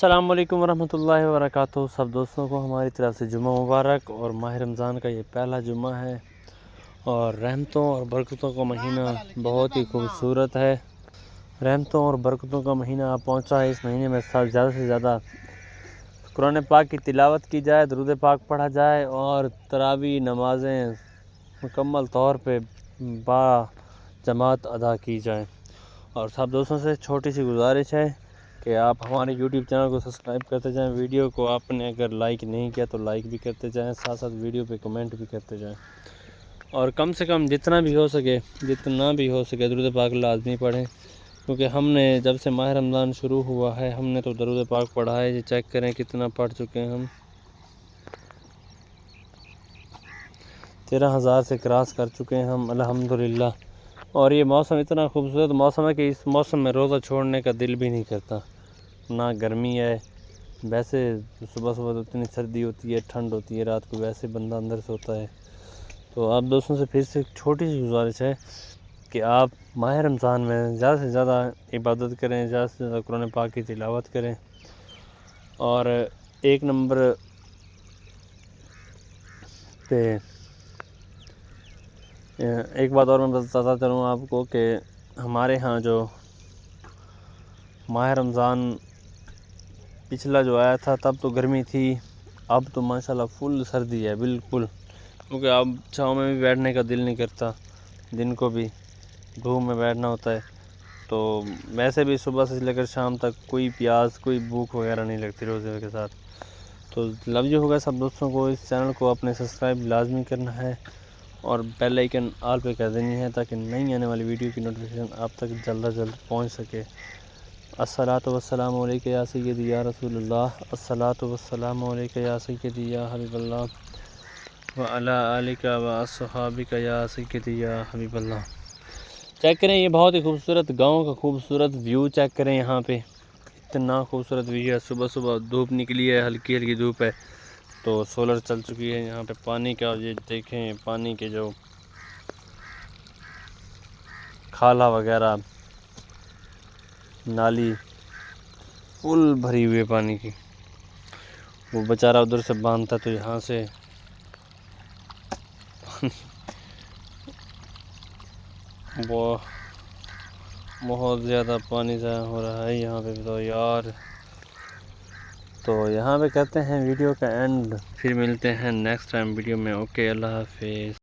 السلام علیکم ورحمۃ اللہ وبرکاتہ۔ سب دوستوں کو ہماری طرف سے جمعہ مبارک، اور ماہ رمضان کا یہ پہلا جمعہ ہے، اور رحمتوں اور برکتوں کا مہینہ بہت ہی خوبصورت ہے۔ رحمتوں اور برکتوں کا مہینہ پہنچا ہے۔ اس مہینے میں زیادہ سے زیادہ قرآن پاک کی تلاوت کی جائے، درود پاک پڑھا جائے، اور تراویح نمازیں مکمل طور پہ با جماعت ادا کی جائیں۔ اور سب دوستوں سے چھوٹی سی گزارش ہے کہ آپ ہمارے یوٹیوب چینل کو سبسکرائب کرتے جائیں۔ ویڈیو کو آپ نے اگر لائک نہیں کیا تو لائک بھی کرتے جائیں، ساتھ ساتھ ویڈیو پہ کمنٹ بھی کرتے جائیں، اور کم سے کم جتنا بھی ہو سکے درود پاک لازمی پڑھیں، کیونکہ ہم نے جب سے ماہ رمضان شروع ہوا ہے ہم نے تو درود پاک پڑھا ہے۔ یہ چیک کریں کتنا پڑھ چکے ہیں ہم، 13,000 سے کراس کر چکے ہیں ہم الحمدللہ۔ اور یہ موسم اتنا خوبصورت موسم ہے کہ اس موسم میں روزہ چھوڑنے کا دل بھی نہیں کرتا، نہ گرمی ہے، ویسے صبح تو اتنی سردی ہوتی ہے، ٹھنڈ ہوتی ہے، رات کو ویسے بندہ اندر سے ہوتا ہے۔ تو آپ دوستوں سے پھر سے ایک چھوٹی سی گزارش ہے کہ آپ ماہ رمضان میں زیادہ سے زیادہ عبادت کریں، زیادہ سے زیادہ قرآن پاک کی تلاوت کریں۔ اور ایک نمبر پہ ایک بات اور میں بتاتا چلوں آپ کو کہ ہمارے ہاں جو ماہ رمضان پچھلا جو آیا تھا تب تو گرمی تھی، اب تو ماشاءاللہ فل سردی ہے بالکل، کیونکہ اب چھاؤں میں بھی بیٹھنے کا دل نہیں کرتا، دن کو بھی دھوپ میں بیٹھنا ہوتا ہے۔ تو ویسے بھی صبح سے لے کر شام تک کوئی پیاس کوئی بھوک وغیرہ نہیں لگتی روزے کے ساتھ۔ تو لو یو ہوگا سب دوستوں کو، اس چینل کو اپنے سبسکرائب لازمی کرنا ہے، اور بیل آئیکن آل پہ کر دینی ہے تاکہ نئی آنے والی ویڈیو کی نوٹیفیکیشن آپ تک جلد از جلد پہنچ سکے۔ الصلاۃ والسلام علیک یا سیدی یا رسول اللہ، الصلاۃ والسلام علیک یا سیدی یا حبیب اللہ، وعلی آلک واصحابک یا سیدی یا حبیب اللہ۔ چیک کریں یہ بہت ہی خوبصورت گاؤں کا خوبصورت ویو، چیک کریں یہاں پہ اتنا خوبصورت ویو ہے۔ صبح صبح دھوپ نکلی ہے، ہلکی ہلکی دھوپ ہے، تو سولر چل چکی ہے یہاں پہ۔ پانی کا یہ دیکھیں، پانی کے جو کھالا وغیرہ نالی فل بھری ہوئی ہے پانی کی، وہ بیچارہ ادھر سے باندھتا تو یہاں سے وہ بہت زیادہ پانی ضائع ہو رہا ہے یہاں پہ تو یار۔ تو یہاں پہ کرتے ہیں ویڈیو کا اینڈ، پھر ملتے ہیں نیکسٹ ٹائم ویڈیو میں۔ اوکے، اللہ حافظ۔